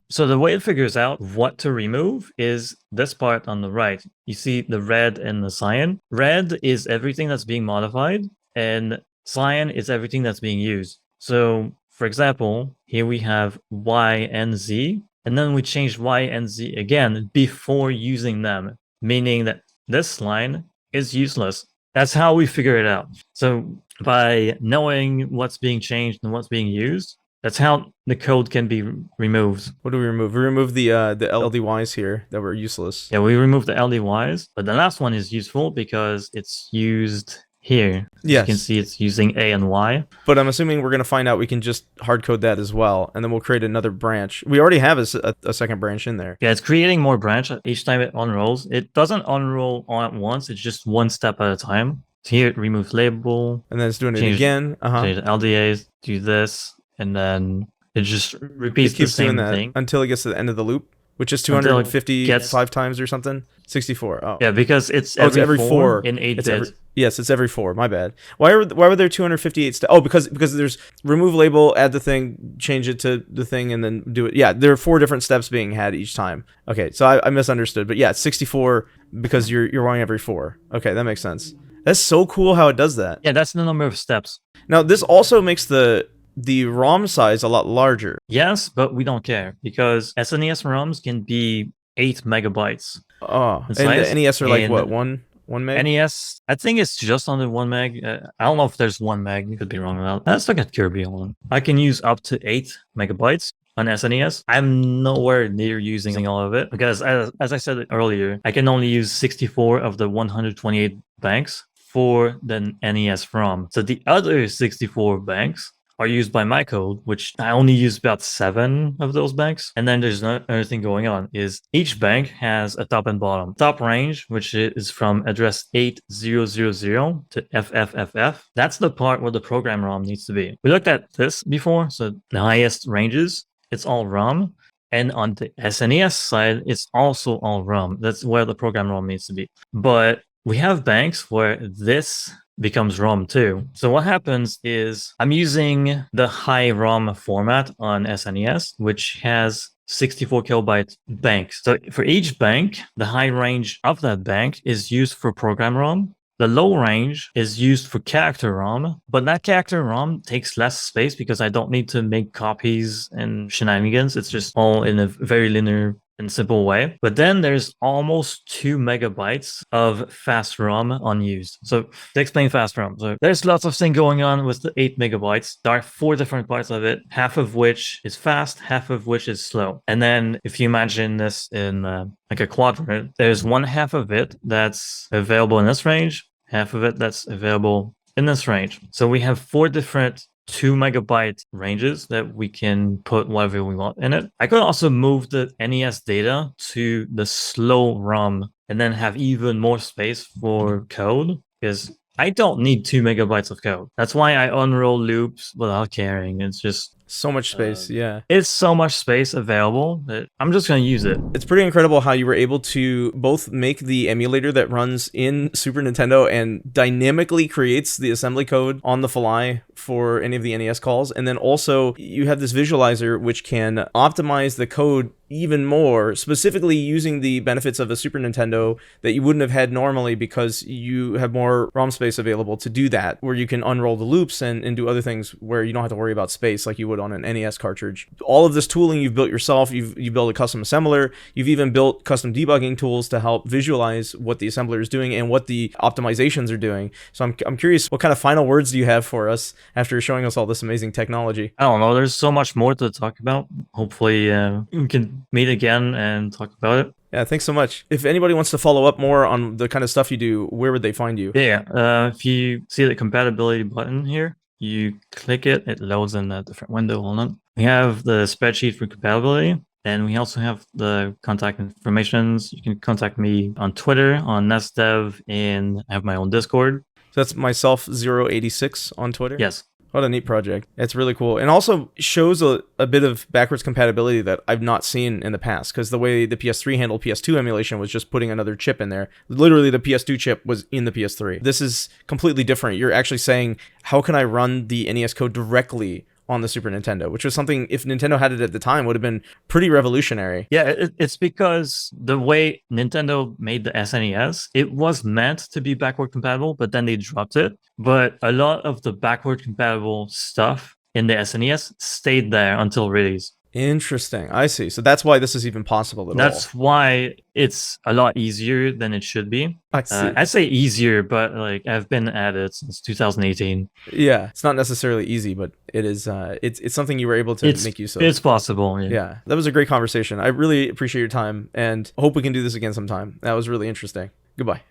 So the way it figures out what to remove is this part on the right. You see the red and the cyan. Red is everything that's being modified, and cyan is everything that's being used. So, for example, here we have Y and Z, and then we change Y and Z again before using them, meaning that this line is useless. That's how we figure it out. So by knowing what's being changed and what's being used, that's how the code can be removed. What do we remove? We remove the LDYs here that were useless. Yeah, we removed the LDYs, but the last one is useful because it's used here. Yes. You can see it's using A and Y. But I'm assuming we're going to find out we can just hard code that as well, and then we'll create another branch. We already have a second branch in there. Yeah, it's creating more branch each time it unrolls. It doesn't unroll all at once. It's just one step at a time. Here it removes label. And then it's doing it again. Change the LDAs, do this, and then it just repeats the same thing until it gets to the end of the loop, which is 255 times or something. 64. Oh. Yeah, because it's every 4 in 8 bits. Yes, it's every 4. My bad. Why were there 258 steps? Oh, because there's remove label, add the thing, change it to the thing, and then do it. Yeah, there are 4 different steps being had each time. Okay, so I misunderstood. But yeah, it's 64 because you're running every 4. Okay, that makes sense. That's so cool how it does that. Yeah, that's the number of steps. Now, this also makes the ROM size a lot larger. Yes, but we don't care because SNES ROMs can be 8 megabytes. Oh, and the NES are like what, 1 meg? NES, I think it's just under 1 meg. I don't know if there's 1 meg. You could be wrong about that. Let's look at Kirby on. I can use up to 8 megabytes on SNES. I'm nowhere near using all of it because, as I said earlier, I can only use 64 of the 128 banks for the NES ROM. So the other 64 banks are used by my code, which I only use about 7 of those banks. And then there's another thing going on is each bank has a top and bottom. Top range, which is from address 8000 to FFFF. That's the part where the program ROM needs to be. We looked at this before. So the highest ranges, it's all ROM. And on the SNES side, it's also all ROM. That's where the program ROM needs to be. But we have banks where this becomes ROM too. So what happens is I'm using the high ROM format on SNES, which has 64 kilobyte banks. So for each bank, the high range of that bank is used for program ROM. The low range is used for character ROM, but that character ROM takes less space because I don't need to make copies and shenanigans. It's just all in a very linear and simple way. But then there's almost 2 megabytes of fast ROM unused. So to explain fast ROM, so there's lots of things going on with the 8 megabytes. There are 4 different parts of it, half of which is fast, half of which is slow. And then if you imagine this in like a quadrant, there's one half of it that's available in this range, half of it that's available in this range. So we have 4 different 2 megabyte ranges that we can put whatever we want in it. I could also move the NES data to the slow ROM and then have even more space for code because I don't need 2 megabytes of code. That's why I unroll loops without caring. It's just so much space. Yeah, it's so much space available that I'm just going to use it. It's pretty incredible how you were able to both make the emulator that runs in Super Nintendo and dynamically creates the assembly code on the fly for any of the NES calls, and then also you have this visualizer which can optimize the code even more, specifically using the benefits of a Super Nintendo that you wouldn't have had normally because you have more ROM space available to do that, where you can unroll the loops and do other things where you don't have to worry about space like you would on an NES cartridge. All of this tooling you've built yourself. You built a custom assembler. You've even built custom debugging tools to help visualize what the assembler is doing and what the optimizations are doing. So I'm curious, what kind of final words do you have for us after showing us all this amazing technology? I don't know. There's so much more to talk about. Hopefully we can meet again and talk about it. Yeah, thanks so much. If anybody wants to follow up more on the kind of stuff you do, where would they find you? Yeah, if you see the compatibility button here, you click it, it loads in a different window. Hold on. We have the spreadsheet for compatibility. And we also have the contact informations. You can contact me on Twitter, on NestDev, and I have my own Discord. So that's myself 086 on Twitter. Yes. What a neat project. It's really cool. And also shows a bit of backwards compatibility that I've not seen in the past, because the way the PS3 handled PS2 emulation was just putting another chip in there. Literally, the PS2 chip was in the PS3. This is completely different. You're actually saying, how can I run the NES code directly on the Super Nintendo, which was something, if Nintendo had it at the time, would have been pretty revolutionary. Yeah, it's because the way Nintendo made the SNES, it was meant to be backward compatible, but then they dropped it. But a lot of the backward compatible stuff in the SNES stayed there until release. Interesting. I see. So that's why this is even possible at all. That's why it's a lot easier than it should be. I see. I say easier, but like I've been at it since 2018. Yeah, it's not necessarily easy, but it is. It's something you were able to make use of. It's possible. Yeah, that was a great conversation. I really appreciate your time, and hope we can do this again sometime. That was really interesting. Goodbye.